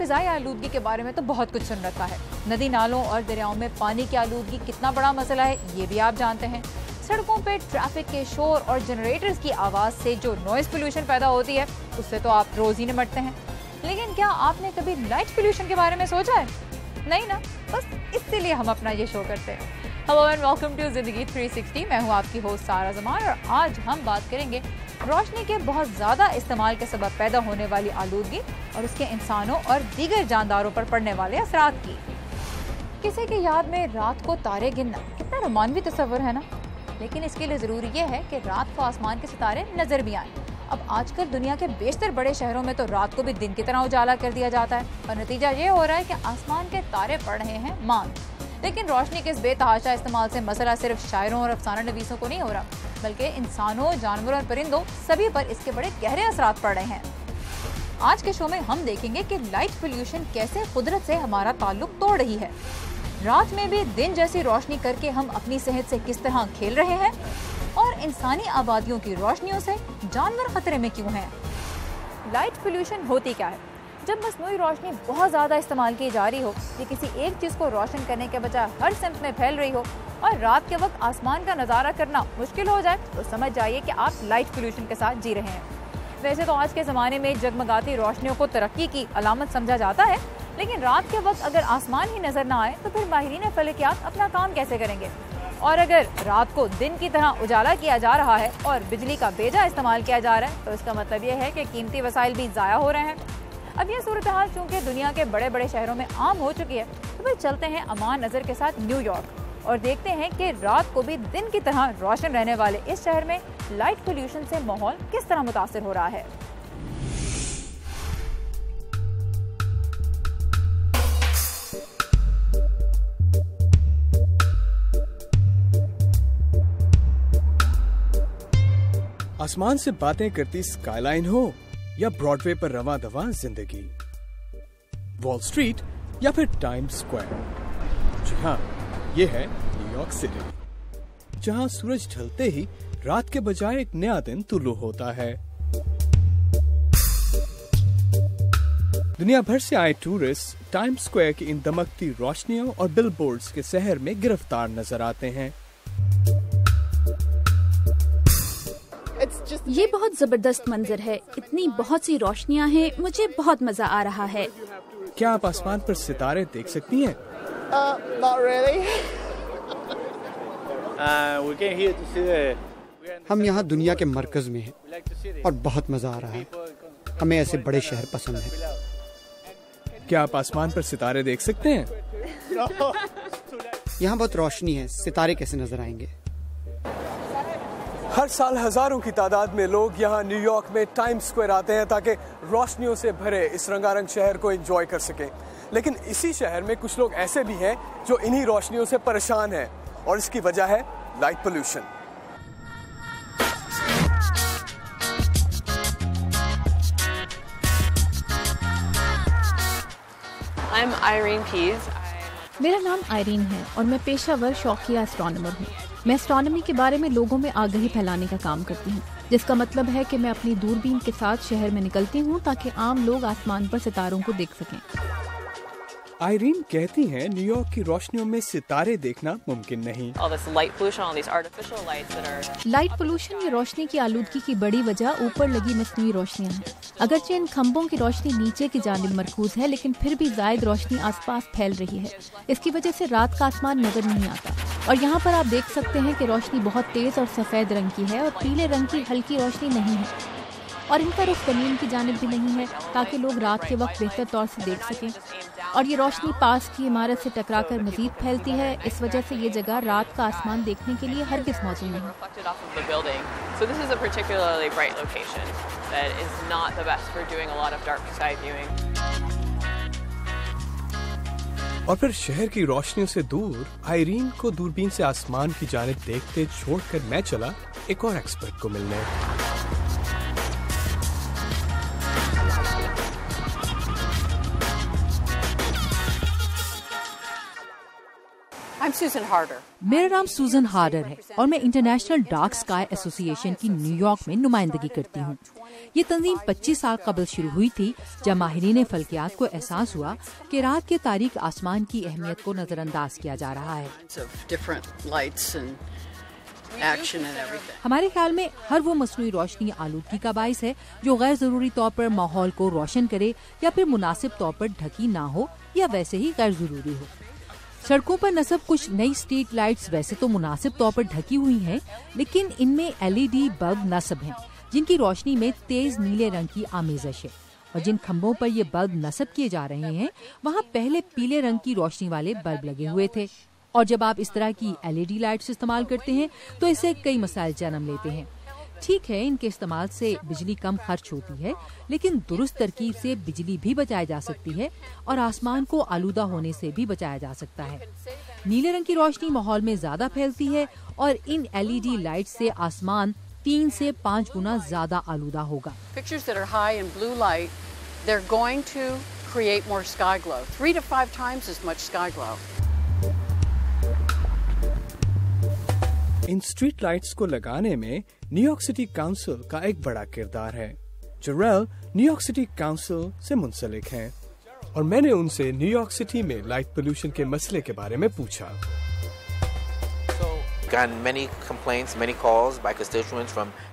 फिजाई आलूदगी के बारे में तो बहुत कुछ सुन रखा है। नदी नालों और दरियाओं में पानी की आलूदगी कितना बड़ा मसला है ये भी आप जानते हैं। सड़कों पे ट्रैफिक के शोर और जनरेटर्स की आवाज़ से जो नॉइस पोल्यूशन पैदा होती है उससे तो आप रोज ही निपटते हैं। लेकिन क्या आपने कभी लाइट पोल्यूशन के बारे में सोचा है? नहीं ना, बस इसीलिए हम अपना ये शो करते हैं। हेलो एंड वेलकम टू जिंदगी 360। मैं हूँ आपकी होस्ट सारा जमान और आज हम बात करेंगे रोशनी के बहुत ज़्यादा इस्तेमाल के सबब पैदा होने वाली आलूदगी और उसके इंसानों और दीगर जानदारों पर पड़ने वाले असरात की। किसी की याद में रात को तारे गिनना कितना रोमांचक तस्वर है ना, लेकिन इसके लिए ज़रूरी ये है कि रात को आसमान के सितारे नज़र भी आएँ। अब आजकल दुनिया के बेशतर बड़े शहरों में तो रात को भी दिन की तरह उजाला कर दिया जाता है और नतीजा ये हो रहा है कि आसमान के तारे पड़ रहे हैं मांद। लेकिन रोशनी के इस बेतहाशा इस्तेमाल से मसला सिर्फ शायरों और अफसाना नवीसों को नहीं हो रहा, बल्कि इंसानों, जानवरों और परिंदों सभी पर इसके बड़े गहरे असरात पड़ रहे हैं। आज के शो में हम देखेंगे कि लाइट पोल्यूशन कैसे कुदरत से हमारा ताल्लुक तोड़ रही है। रात में भी दिन जैसी रोशनी करके हम अपनी सेहत से किस तरह खेल रहे हैं और इंसानी आबादियों की रोशनियों से जानवर खतरे में क्यों हैं। लाइट पोल्यूशन होती क्या है? जब मस्नूई रोशनी बहुत ज़्यादा इस्तेमाल की जा रही हो, ये किसी एक चीज़ को रोशन करने के बजाय हर सिमत में फैल रही हो और रात के वक्त आसमान का नज़ारा करना मुश्किल हो जाए, तो समझ जाइए कि आप लाइट पोल्यूशन के साथ जी रहे हैं। वैसे तो आज के ज़माने में जगमगाती रोशनियों को तरक्की की अलामत समझा जाता है, लेकिन रात के वक्त अगर आसमान ही नज़र ना आए तो फिर माहिरीन फलकियात अपना काम कैसे करेंगे? और अगर रात को दिन की तरह उजाला किया जा रहा है और बिजली का बेजा इस्तेमाल किया जा रहा है, तो इसका मतलब ये है कि कीमती वसाइल भी ज़ाया हो रहे हैं। अब ये सूरत हाल चूँकि दुनिया के बड़े बड़े शहरों में आम हो चुकी है, तो फिर चलते हैं अमान नज़र के साथ न्यूयॉर्क और देखते हैं कि रात को भी दिन की तरह रोशन रहने वाले इस शहर में लाइट पोल्यूशन से माहौल किस तरह मुतासिर हो रहा है। आसमान से बातें करती स्काईलाइन हो या ब्रॉडवे पर रवां दवां जिंदगी, वॉल स्ट्रीट या फिर टाइम्स स्क्वायर। जी हाँ, ये है न्यूयॉर्क सिटी, जहां सूरज ढलते ही रात के बजाय एक नया दिन तुलू होता है। दुनिया भर से आए टूरिस्ट टाइम्स स्क्वायर की इन दमकती रोशनियों और बिलबोर्ड्स के शहर में गिरफ्तार नजर आते हैं। ये बहुत जबरदस्त मंजर है, इतनी बहुत सी रोशनियां हैं, मुझे बहुत मजा आ रहा है। क्या आप आसमान पर सितारे देख सकती हैं? Not really. हम यहाँ दुनिया के मरकज में हैं और बहुत मजा आ रहा है। हमें ऐसे बड़े शहर पसंद हैं। क्या आप आसमान पर सितारे देख सकते हैं? यहाँ बहुत रोशनी है, सितारे कैसे नजर आएंगे? हर साल हजारों की तादाद में लोग यहाँ न्यूयॉर्क में टाइम्स स्क्वायर आते हैं ताकि रोशनियों से भरे इस रंगारंग शहर को एंजॉय कर सकें। लेकिन इसी शहर में कुछ लोग ऐसे भी हैं जो इन्हीं रोशनियों से परेशान हैं और इसकी वजह है light pollution. I'm Irene Pease. मेरा नाम आयरीन है और मैं पेशावर शौकिया एस्ट्रोनॉमर हूँ। मैं एस्ट्रोनॉमी के बारे में लोगों में आगाही फैलाने का काम करती हूँ, जिसका मतलब है कि मैं अपनी दूरबीन के साथ शहर में निकलती हूँ ताकि आम लोग आसमान पर सितारों को देख सकें। आयरीन कहती हैं न्यूयॉर्क की रोशनियों में सितारे देखना मुमकिन नहीं। लाइट पोल्यूशन या रोशनी की आलूदगी की बड़ी वजह ऊपर लगी मस्नूई रोशनियाँ हैं। अगरचे इन खंभों की रोशनी नीचे की जानिब मरकूज है, लेकिन फिर भी जायद रोशनी आसपास फैल रही है। इसकी वजह से रात का आसमान नजर नहीं आता और यहाँ पर आप देख सकते हैं कि रोशनी बहुत तेज और सफेद रंग की है और पीले रंग की हल्की रोशनी नहीं है और इनका रुख जमीन की जानिब भी नहीं है ताकि लोग रात के वक्त बेहतर तौर से देख सकें। और ये रोशनी पास की इमारत से टकराकर मजीद फैलती है। इस वजह से ये जगह रात का आसमान देखने के लिए हरगिज़ मौजूद नहीं है। और फिर शहर की रोशनियों से दूर आयरीन को दूरबीन से आसमान की जानिब देखते छोड़कर मैं चला एक और एक्सपर्ट को मिलने। I'm Susan Harder. मेरा नाम सूजन हार्डर है और मैं इंटरनेशनल डार्क स्काई एसोसिएशन की न्यूयॉर्क में नुमाइंदगी करती हूँ। ये तंजीम 25 साल कबल शुरू हुई थी, जब माहिरीन फल्कियात को एहसास हुआ कि रात के तारीक आसमान की अहमियत को नजरअंदाज किया जा रहा है। हमारे ख्याल में हर वो मसनूई रोशनी आलूदगी का बाइस है जो गैर जरूरी तौर पर माहौल को रोशन करे या फिर मुनासिब तौर पर ढकी ना हो या वैसे ही गैर जरूरी हो। सड़कों पर नस्ब कुछ नई स्ट्रीट लाइट्स वैसे तो मुनासिब तौर पर ढकी हुई हैं, लेकिन इनमें LED बल्ब नस्ब हैं जिनकी रोशनी में तेज नीले रंग की आमेज़श है, और जिन खंभों पर ये बल्ब नस्ब किए जा रहे हैं वहाँ पहले पीले रंग की रोशनी वाले बल्ब लगे हुए थे। और जब आप इस तरह की LED लाइट्स इस्तेमाल करते हैं तो इससे कई मसाइल जन्म लेते हैं। ठीक है, इनके इस्तेमाल से बिजली कम खर्च होती है, लेकिन दुरुस्त तरकीब से बिजली भी बचाई जा सकती है और आसमान को आलूदा होने से भी बचाया जा सकता है। नीले रंग की रोशनी माहौल में ज्यादा फैलती है और इन LED लाइट से आसमान 3 से 5 गुना ज्यादा आलूदा होगा। Pictures that are high in blue light, they're going to create more sky glow, 3 to 5 times as much sky glow. In street lights को लगाने में न्यूयॉर्क सिटी काउंसिल का एक बड़ा किरदार है। जरेल न्यूयॉर्क सिटी काउंसिल से मुंसलिक हैं और मैंने उनसे न्यूयॉर्क सिटी में लाइट पोल्यूशन के मसले के बारे में पूछा।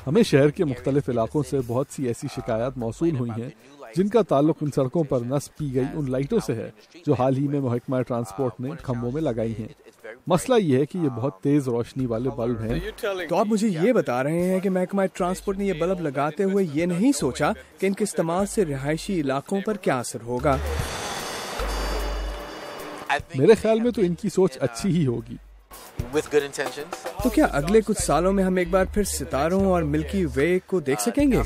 हमें शहर के मुख्तलिफ इलाकों से बहुत सी ऐसी शिकायत मौसूल हुई हैं जिनका ताल्लुक उन सड़कों पर नस्ब की गई उन लाइटों से है जो हाल ही में महकमा ट्रांसपोर्ट ने खंभों में लगाई हैं। मसला ये है कि ये बहुत तेज रोशनी वाले बल्ब हैं। तो आप मुझे ये बता रहे हैं कि महकमा ट्रांसपोर्ट ने ये बल्ब लगाते हुए ये नहीं सोचा कि इनके इस्तेमाल से रिहायशी इलाकों पर क्या असर होगा? मेरे ख्याल में तो इनकी सोच अच्छी ही होगी। तो क्या अगले कुछ सालों में हम एक बार फिर सितारों और मिल्की वे को देख सकेंगे?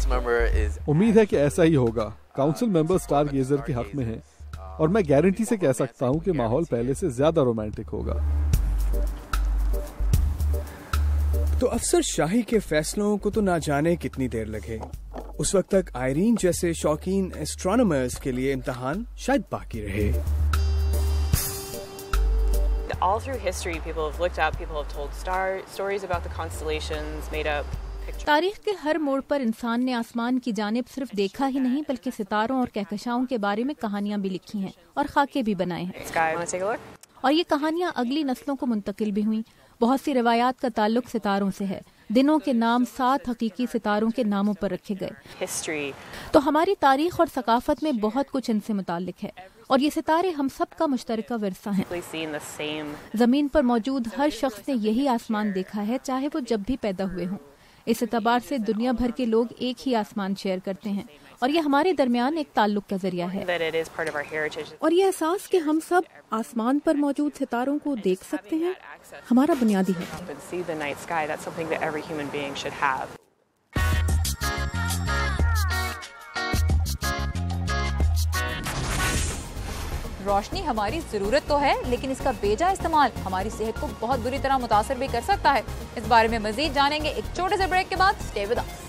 उम्मीद है कि ऐसा ही होगा। काउंसिल मेंबर स्टार गेजर के हक में हैं और मैं गारंटी से कह सकता हूं कि माहौल पहले से ज्यादा रोमांटिक होगा। तो अफसर शाही के फैसलों को तो ना जाने कितनी देर लगे। उस वक्त तक आयरीन जैसे शौकीन एस्ट्रोनॉमर्स के लिए इम्तिहान शायद बाकी रहे। All through history, people have looked up, people have told stories about the constellations, made up pictures. तारीख के हर मोड़ पर इंसान ने आसमान की जानिब सिर्फ देखा ही नहीं बल्कि सितारों और कहकशाओं के बारे में कहानियां भी लिखी हैं और खाके भी बनाए हैं। Sky, wanna take a look? और ये कहानियां अगली नस्लों को मुंतकिल भी हुई। बहुत सी रिवायात का ताल्लुक सितारों से है। दिनों के नाम 7 हकीकी सितारों के नामों पर रखे गए। History. तो हमारी तारीख और सकाफत में बहुत कुछ इनसे मुताल्लिक है और ये सितारे हम सब का मुश्तरका विरसा हैं। जमीन पर मौजूद हर शख्स ने यही आसमान देखा है, चाहे वो जब भी पैदा हुए हों। इस एतबार से दुनिया भर के लोग एक ही आसमान शेयर करते हैं और ये हमारे दरमियान एक ताल्लुक का जरिया है। और ये एहसास कि हम सब आसमान पर मौजूद सितारों को देख सकते हैं हमारा बुनियादी है। रोशनी हमारी जरूरत तो है, लेकिन इसका बेजा इस्तेमाल हमारी सेहत को बहुत बुरी तरह मुतासर भी कर सकता है। इस बारे में मजीद जानेंगे एक छोटे से ब्रेक के बाद। Stay with us.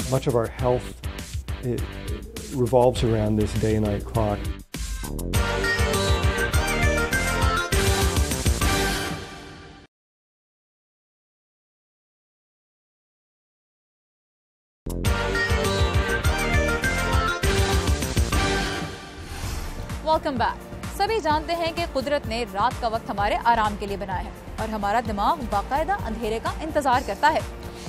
Much of our health revolves around this day and night clock. Welcome back. सभी जानते हैं कि कुदरत ने रात का वक्त हमारे आराम के लिए बनाया है और हमारा दिमाग बाकायदा अंधेरे का इंतजार करता है।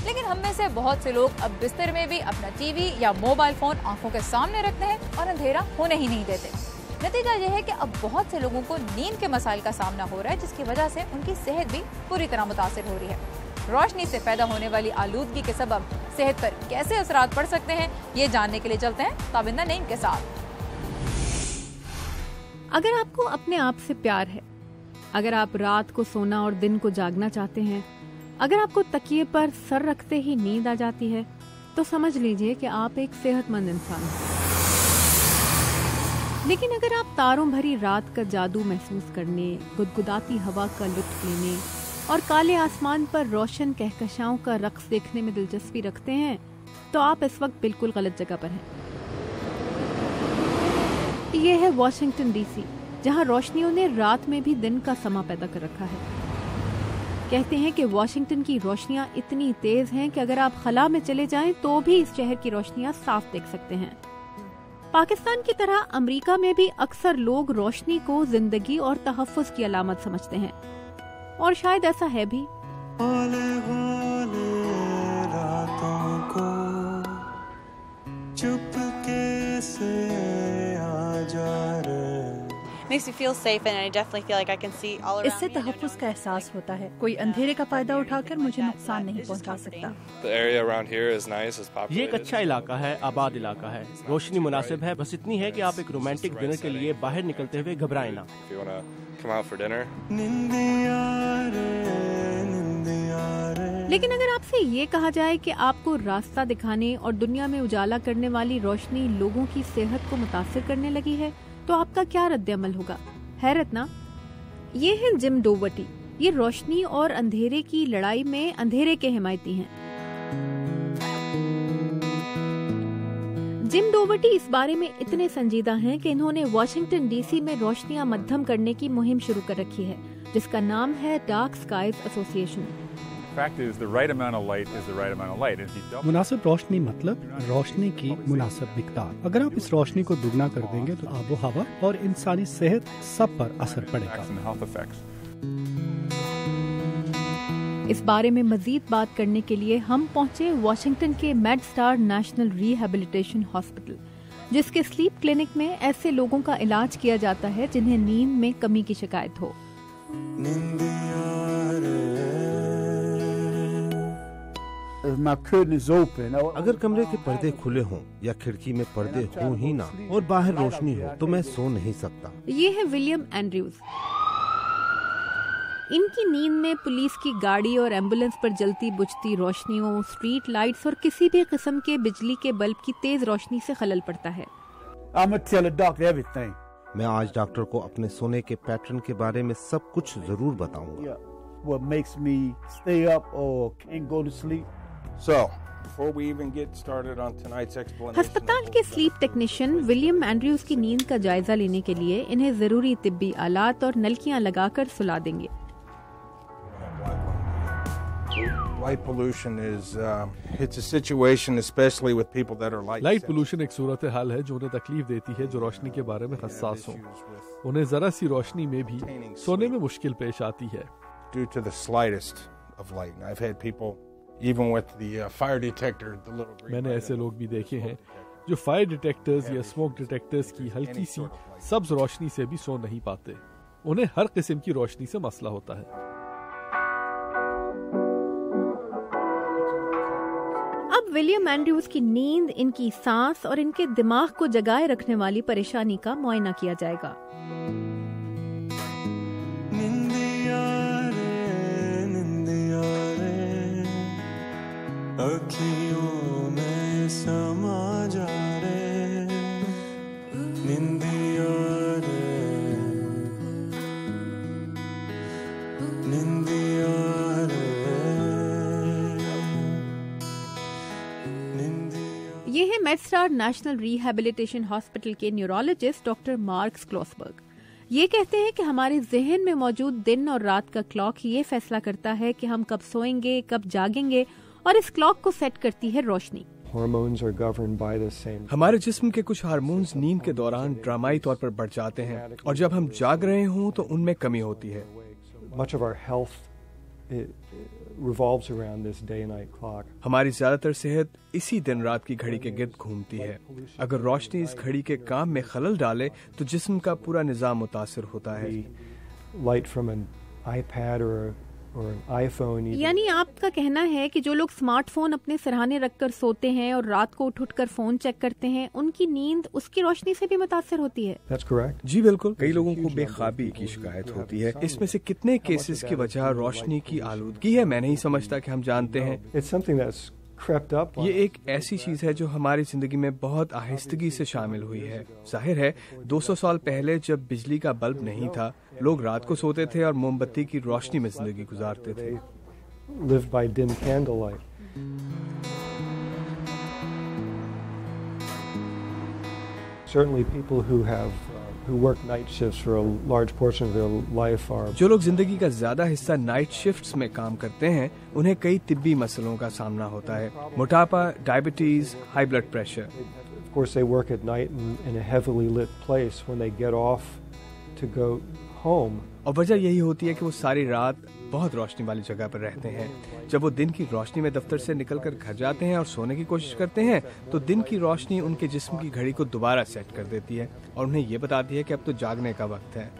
लेकिन हम में से बहुत से लोग अब बिस्तर में भी अपना टीवी या मोबाइल फोन आंखों के सामने रखते हैं और अंधेरा होने ही नहीं देते। नतीजा यह है कि अब बहुत से लोगों को नींद के मसाइल का सामना हो रहा है, जिसकी वजह से उनकी सेहत भी पूरी तरह मुतासिर हो रही है। रोशनी से पैदा होने वाली आलूदगी के सबब सेहत पर कैसे असरात पड़ सकते हैं, ये जानने के लिए चलते हैं ताबिंदा नईम के साथ। अगर आपको अपने आप से प्यार है, अगर आप रात को सोना और दिन को जागना चाहते हैं, अगर आपको तकिए पर सर रखते ही नींद आ जाती है, तो समझ लीजिए कि आप एक सेहतमंद इंसान हैं। लेकिन अगर आप तारों भरी रात का जादू महसूस करने, गुदगुदाती हवा का लुत्फ लेने और काले आसमान पर रोशन कहकशाओं का रक्स देखने में दिलचस्पी रखते हैं, तो आप इस वक्त बिल्कुल गलत जगह पर हैं। ये है वाशिंगटन DC, जहां रोशनियों ने रात में भी दिन का समा पैदा कर रखा है। कहते हैं कि वॉशिंगटन की रोशनियां इतनी तेज हैं कि अगर आप खला में चले जाएं तो भी इस शहर की रोशनियां साफ देख सकते हैं। पाकिस्तान की तरह अमेरिका में भी अक्सर लोग रोशनी को जिंदगी और तहफ्फुज की अलामत समझते हैं, और शायद ऐसा है भी। इससे तहफ्फुज़ का एहसास होता है। कोई अंधेरे का फायदा उठाकर मुझे नुकसान नहीं पहुंचा सकता। ये एक अच्छा इलाका है, आबाद इलाका है, रोशनी मुनासिब है। बस इतनी है कि आप एक रोमांटिक डिनर के लिए बाहर निकलते हुए घबराएं ना। लेकिन अगर आपसे ये कहा जाए कि आपको रास्ता दिखाने और दुनिया में उजाला करने वाली रोशनी लोगों की सेहत को मुतासिर करने लगी है, तो आपका क्या रद्द-ए-अमल होगा? हैरत ना। ये है जिम डोवर्टी। ये रोशनी और अंधेरे की लड़ाई में अंधेरे के हिमायती हैं। जिम डोवर्टी इस बारे में इतने संजीदा हैं कि इन्होंने वॉशिंगटन डीसी में रोशनियां मध्यम करने की मुहिम शुरू कर रखी है, जिसका नाम है डार्क स्काइज एसोसिएशन। मुनासिब रोशनी मतलब रोशनी की मुनासिब मिकदार। अगर आप इस रोशनी को दुगना कर देंगे तो आबो हवा और इंसानी सेहत सब पर असर पड़ेगा। इस बारे में मजीद बात करने के लिए हम पहुंचे वॉशिंगटन के मेडस्टार नेशनल रिहैबिलिटेशन हॉस्पिटल, जिसके स्लीप क्लिनिक में ऐसे लोगों का इलाज किया जाता है जिन्हें नींद में कमी की शिकायत हो। अगर कमरे के पर्दे खुले हों या खिड़की में पर्दे हों ही ना और बाहर रोशनी हो तो मैं सो नहीं सकता। ये है विलियम एंड्रयूज। इनकी नींद में पुलिस की गाड़ी और एम्बुलेंस पर जलती बुझती रोशनियों, स्ट्रीट लाइट्स और किसी भी किस्म के बिजली के बल्ब की तेज रोशनी से खलल पड़ता है। मैं आज डॉक्टर को अपने सोने के पैटर्न के बारे में सब कुछ जरूर बताऊंगा। अस्पताल के स्लीप टेक्नीशियन विलियम एंड्रयूज की नींद का जायजा लेने के लिए इन्हें जरूरी तिब्बी आलात और नलकियां लगाकर सुला देंगे। लाइट पोल्यूशन एक सूरत हाल है जो उन्हें तकलीफ देती है, जो रोशनी के बारे में हसास हो। उन्हें जरा सी रोशनी में भी सोने में मुश्किल पेश आती है। मैंने ऐसे लोग भी देखे हैं जो फायर डिटेक्टर्स या स्मोक डिटेक्टर्स की हल्की सी सब्ज रोशनी से भी सो नहीं पाते। उन्हें हर किस्म की रोशनी से मसला होता है। अब विलियम एंड्रयूज की नींद, इनकी सांस और इनके दिमाग को जगाए रखने वाली परेशानी का मुआयना किया जाएगा। अखियों में समा जा रे निंदिया रे निंदिया रे निंदिया। ये है मेडस्टार नेशनल रिहैबिलिटेशन हॉस्पिटल के न्यूरोलॉजिस्ट डॉक्टर मार्क्स क्लॉसबर्ग। ये कहते हैं कि हमारे जहन में मौजूद दिन और रात का क्लॉक ये फैसला करता है कि हम कब सोएंगे, कब जागेंगे, और इस क्लॉक को सेट करती है रोशनी। हमारे जिस्म के कुछ हार्मोन्स नींद के दौरान ड्रामाई तौर पर बढ़ जाते हैं, और जब हम जाग रहे हों तो उनमें कमी होती है। हमारी ज्यादातर सेहत इसी दिन रात की घड़ी के गिर्द घूमती है। अगर रोशनी इस घड़ी के काम में खलल डाले तो जिस्म का पूरा निजाम मुतासिर होता है। यानी आपका कहना है कि जो लोग स्मार्टफोन अपने सिरहाने रखकर सोते हैं और रात को उठकर फोन चेक करते हैं, उनकी नींद उसकी रोशनी से भी मुतासिर होती है। जी बिल्कुल। कई लोगों को बेख्वाबी की शिकायत होती है। इसमें से कितने केसेस की वजह रोशनी की आलूदगी है, मैं नहीं समझता कि हम जानते हैं। ये एक ऐसी चीज है जो हमारी जिंदगी में बहुत आहिस्तगी से शामिल हुई है। जाहिर है 200 साल पहले जब बिजली का बल्ब नहीं था, लोग रात को सोते थे और मोमबत्ती की रोशनी में जिंदगी गुजारते थे। who work night shifts for a large portion of their life are जो लोग जिंदगी का ज्यादा हिस्सा नाइट शिफ्ट्स में काम करते हैं, उन्हें कई तिब्बी मसलों का सामना होता है, मोटापा, diabetes, high blood pressure. Of course, they work at night in a heavily lit place. When they get off to go home, और वजह यही होती है कि वो सारी रात बहुत रोशनी वाली जगह पर रहते हैं। जब वो दिन की रोशनी में दफ्तर से निकलकर घर जाते हैं और सोने की कोशिश करते हैं, तो दिन की रोशनी उनके जिस्म की घड़ी को दोबारा सेट कर देती है और उन्हें ये बताती है कि अब तो जागने का वक्त है।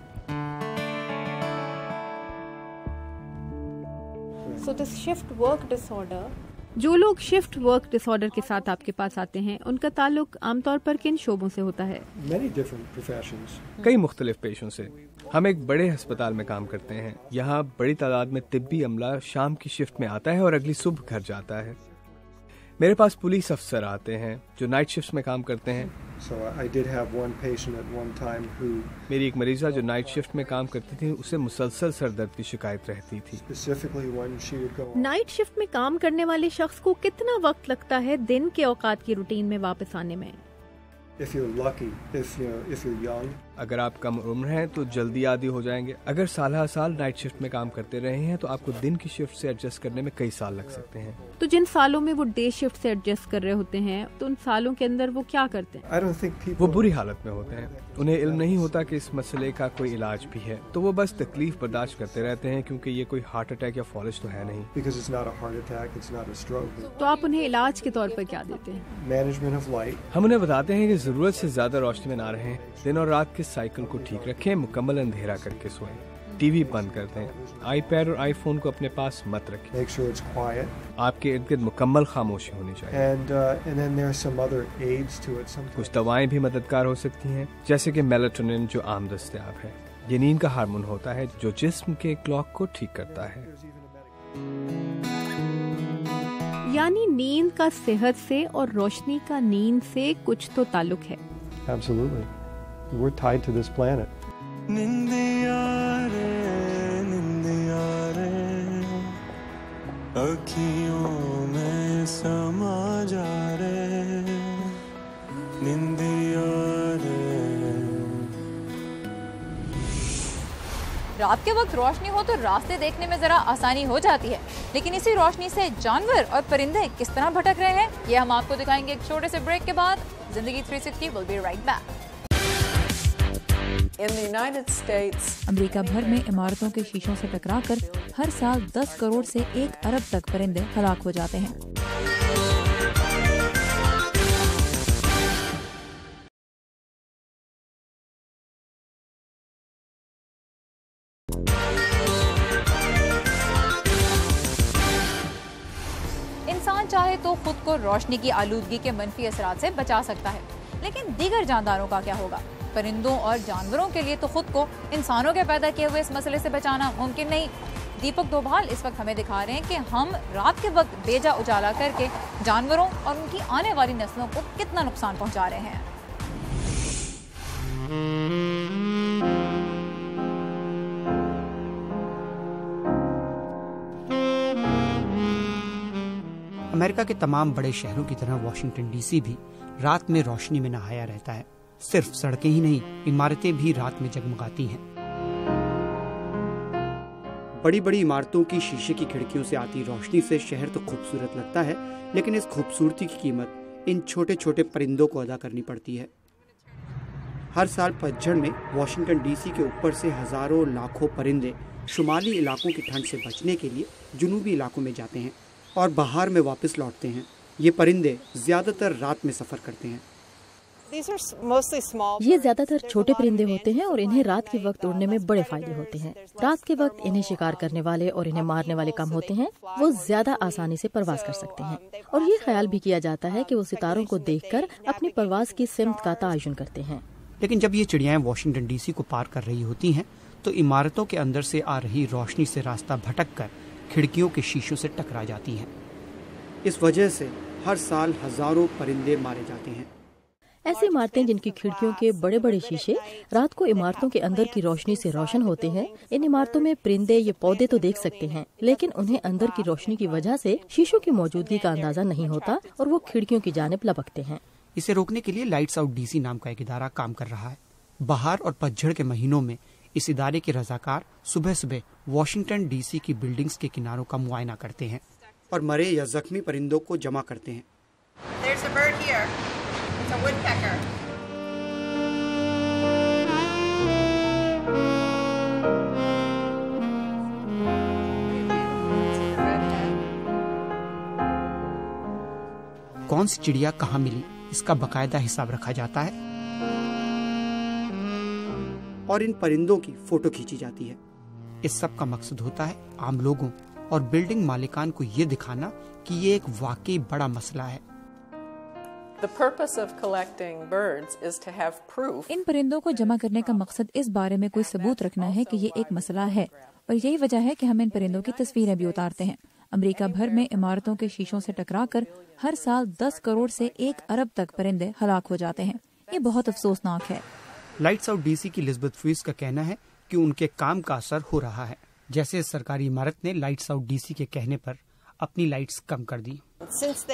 So this shift work disorder, जो लोग शिफ्ट वर्क डिसऑर्डर के साथ आपके पास आते हैं, उनका ताल्लुक आमतौर पर किन शोबों से होता है? many different professions. कई मुख्तलिफ पेशों से। हम एक बड़े अस्पताल में काम करते हैं। यहाँ बड़ी तादाद में तिब्बी अमला शाम की शिफ्ट में आता है और अगली सुबह घर जाता है। मेरे पास पुलिस अफसर आते हैं जो नाइट शिफ्ट में काम करते हैं। So I did have one patient at one time who मेरी एक मरीजा जो नाइट शिफ्ट में काम करती थी, उसे मुसलसल सर दर्द की शिकायत रहती थी। specifically when she would go night shift में काम करने वाले शख्स को कितना वक्त लगता है दिन के औकात की रूटीन में वापस आने में? if you're lucky, if you're young, अगर आप कम उम्र हैं तो जल्दी आदी हो जाएंगे। अगर साल नाइट शिफ्ट में काम करते रहे हैं तो आपको दिन की शिफ्ट से एडजस्ट करने में कई साल लग सकते हैं। तो जिन सालों में वो डे शिफ्ट से एडजस्ट कर रहे होते हैं, तो उन सालों के अंदर वो क्या करते हैं? I don't think people वो बुरी हालत में होते हैं। उन्हें इल्म नहीं होता कि इस मसले का कोई इलाज भी है, तो वो बस तकलीफ बर्दाश्त करते रहते हैं क्योंकि ये कोई हार्ट अटैक या फॉलिज तो है नहीं। because it's not a heart attack, it's not a stroke. तो आप उन्हें इलाज के तौर पर क्या देते हैं? Management of light, हम उन्हें बताते हैं कि जरूरत से ज्यादा रोशनी में ना रहें, दिन और रात के साइकिल को ठीक रखें, मुकम्मल अंधेरा करके सोएं, टीवी बंद कर दें, आईपैड और आईफोन को अपने पास मत रखें, make sure it's quiet, आपके इर्द गिर्द मुकम्मल खामोशी होनी चाहिए। and then there are some other aids to it. कुछ दवाएं भी मददगार हो सकती हैं, जैसे कि मेलाटोनिन जो आम दस्तयाब है। ये नींद का हार्मोन होता है जो जिस्म के क्लॉक को ठीक करता है। यानी नींद का सेहत से और रोशनी का नींद से कुछ तो ताल्लुक है। Absolutely, we're tied to this planet. निंदिया रे अखियों में समा जा रे, निंदिया रे। रात के वक्त रोशनी हो तो रास्ते देखने में जरा आसानी हो जाती है, लेकिन इसी रोशनी से जानवर और परिंदे किस तरह भटक रहे हैं, ये हम आपको दिखाएंगे एक छोटे से ब्रेक के बाद। जिंदगी 360 will be right back. In the United States, America भर में इमारतों के शीशों से टकराकर हर साल 10 करोड़ से 1 अरब तक परिंदे हलाक हो जाते हैं। इंसान चाहे तो खुद को रोशनी की आलूदगी के मनफी असरात से बचा सकता है, लेकिन दीगर जानदारों का क्या होगा? परिंदों और जानवरों के लिए तो खुद को इंसानों के पैदा किए हुए इस मसले से बचाना मुमकिन नहीं। दीपक डोभाल इस वक्त हमें दिखा रहे हैं कि हम रात के वक्त बेजा उजाला करके जानवरों और उनकी आने वाली नस्लों को कितना नुकसान पहुंचा रहे हैं। अमेरिका के तमाम बड़े शहरों की तरह वाशिंगटन डीसी भी रात में रोशनी में नहाया रहता है। सिर्फ सड़कें ही नहीं, इमारतें भी रात में जगमगाती हैं। बड़ी बड़ी इमारतों की शीशे की खिड़कियों से आती रोशनी से शहर तो खूबसूरत लगता है, लेकिन इस खूबसूरती की कीमत इन छोटे छोटे परिंदों को अदा करनी पड़ती है। हर साल पतझड़ में वाशिंगटन डीसी के ऊपर से हजारों लाखों परिंदे शुमाली इलाकों की ठंड से बचने के लिए जुनूबी इलाकों में जाते हैं और बाहर में वापस लौटते हैं। ये परिंदे ज्यादातर रात में सफर करते हैं। ये ज्यादातर छोटे परिंदे होते हैं और इन्हें रात के वक्त उड़ने में बड़े फायदे होते हैं। रात के वक्त इन्हें शिकार करने वाले और इन्हें मारने वाले कम होते हैं। वो ज्यादा आसानी से परवाज कर सकते हैं और ये ख्याल भी किया जाता है कि वो सितारों को देखकर अपनी परवाज की सिमत का तयन करते हैं। लेकिन जब ये चिड़ियाएं वाशिंगटन डीसी को पार कर रही होती हैं, तो इमारतों के अंदर से आ रही रोशनी से रास्ता भटककर खिड़कियों के शीशों से टकरा जाती हैं। इस वजह से हर साल हजारों परिंदे मारे जाते हैं। ऐसी इमारतें जिनकी खिड़कियों के बड़े बड़े शीशे रात को इमारतों के अंदर की रोशनी से रोशन होते हैं, इन इमारतों में परिंदे ये पौधे तो देख सकते हैं, लेकिन उन्हें अंदर की रोशनी की वजह से शीशों की मौजूदगी का अंदाजा नहीं होता और वो खिड़कियों की जानिब लपकते हैं। इसे रोकने के लिए लाइट्स आउट डीसी नाम का एक इदारा काम कर रहा है। बहार और पतझड़ के महीनों में इस इदारे के रजाकार सुबह सुबह वॉशिंगटन डीसी की बिल्डिंग्स के किनारों का मुआयना करते हैं और मरे या जख्मी परिंदों को जमा करते हैं। There's a bird here. It's a woodpecker. कौन सी चिड़िया कहाँ मिली, इसका बकायदा हिसाब रखा जाता है और इन परिंदों की फोटो खींची जाती है। इस सब का मकसद होता है आम लोगों और बिल्डिंग मालिकान को ये दिखाना कि ये एक वाकई बड़ा मसला है। The purpose of collecting birds is to have proof. इन परिंदों को जमा करने का मकसद इस बारे में कोई सबूत रखना है कि ये एक मसला है, और यही वजह है कि हम इन परिंदों की तस्वीरें भी उतारते हैं। अमेरिका भर में इमारतों के शीशों से टकराकर हर साल 10 करोड़ से 1 अरब तक परिंदे हलाक हो जाते हैं। ये बहुत अफसोसनाक है। लाइट्स आउट डीसी की लिज़बेथ फ्रीज का कहना है कि उनके काम का असर हो रहा है। जैसे सरकारी इमारत ने लाइट्स आउट डीसी के कहने पर अपनी लाइट्स कम कर दी।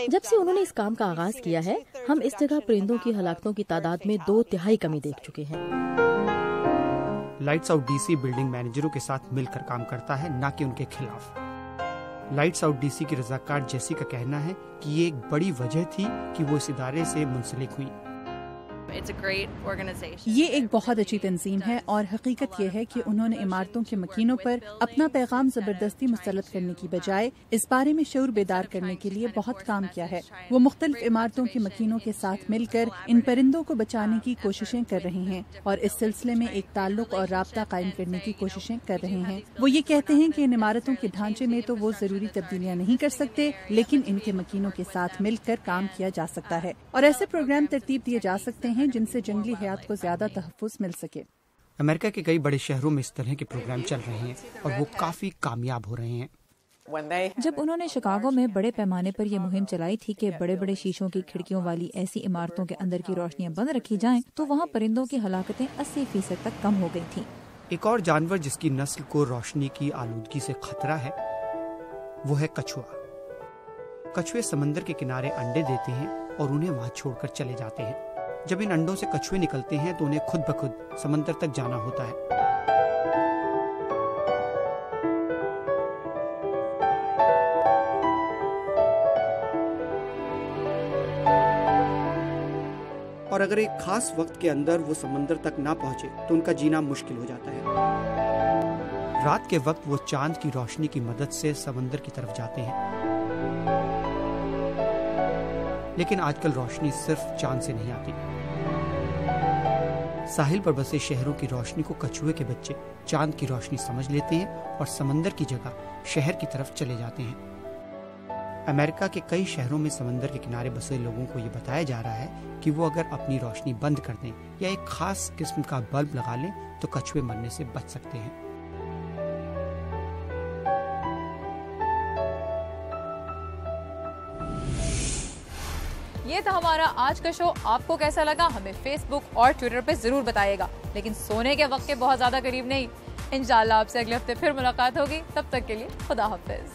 जब से उन्होंने इस काम का आगाज किया है, हम इस जगह परिंदों की हलाकतों की तादाद में 2/3 कमी देख चुके हैं। लाइट्स आउट डीसी बिल्डिंग मैनेजरों के साथ मिलकर काम करता है, न कि उनके खिलाफ। लाइट्स आउट डीसी की रजाकार जेसी का कहना है कि ये एक बड़ी वजह थी कि वो इस इदारे से मुंसलिक हुई। ये एक बहुत अच्छी तंजीम है और हकीकत ये है कि उन्होंने इमारतों के मकीनों पर अपना पैगाम जबरदस्ती मुसल्लत करने की बजाय इस बारे में शऊर बेदार करने के लिए बहुत काम किया है। वो मुख्तलिफ इमारतों के मकीनों के साथ मिलकर इन परिंदों को बचाने की कोशिशें कर रहे हैं और इस सिलसिले में एक ताल्लुक और राब्ता कायम करने की कोशिशें कर रहे हैं। वो ये कहते हैं कि इन इमारतों के ढांचे में तो वो जरूरी तब्दीलियाँ नहीं कर सकते, लेकिन इनके मकीनों के साथ मिलकर काम किया जा सकता है और ऐसे प्रोग्राम तरतीब दिए जा सकते हैं जिनसे जंगली हयात को ज्यादा तहफ़्फ़ुज़ मिल सके। अमेरिका के कई बड़े शहरों में इस तरह के प्रोग्राम चल रहे हैं और वो काफी कामयाब हो रहे हैं। जब उन्होंने शिकागो में बड़े पैमाने पर यह मुहिम चलाई थी कि बड़े बड़े शीशों की खिड़कियों वाली ऐसी इमारतों के अंदर की रोशनियां बंद रखी जाएं, तो वहाँ परिंदों की हलाकतें 80% तक कम हो गई थी। एक और जानवर जिसकी नस्ल को रोशनी की आलूदगी से खतरा है वो है कछुआ। कछुए समंदर के किनारे अंडे देते हैं और उन्हें वहाँ छोड़कर चले जाते हैं। जब इन अंडों से कछुए निकलते हैं तो उन्हें खुद ब खुद समंदर तक जाना होता है। और अगर एक खास वक्त के अंदर वो समंदर तक ना पहुंचे तो उनका जीना मुश्किल हो जाता है। रात के वक्त वो चांद की रोशनी की मदद से समंदर की तरफ जाते हैं, लेकिन आजकल रोशनी सिर्फ चांद से नहीं आती। साहिल पर बसे शहरों की रोशनी को कछुए के बच्चे चांद की रोशनी समझ लेते हैं और समंदर की जगह शहर की तरफ चले जाते हैं। अमेरिका के कई शहरों में समंदर के किनारे बसे लोगों को ये बताया जा रहा है कि वो अगर अपनी रोशनी बंद कर दें या एक खास किस्म का बल्ब लगा लें तो कछुए मरने से बच सकते हैं। ये था हमारा आज का शो। आपको कैसा लगा हमें फेसबुक और ट्विटर पे जरूर बताइएगा, लेकिन सोने के वक्त के बहुत ज्यादा करीब नहीं। इंशाल्लाह आपसे अगले हफ्ते फिर मुलाकात होगी। तब तक के लिए खुदा हाफिज।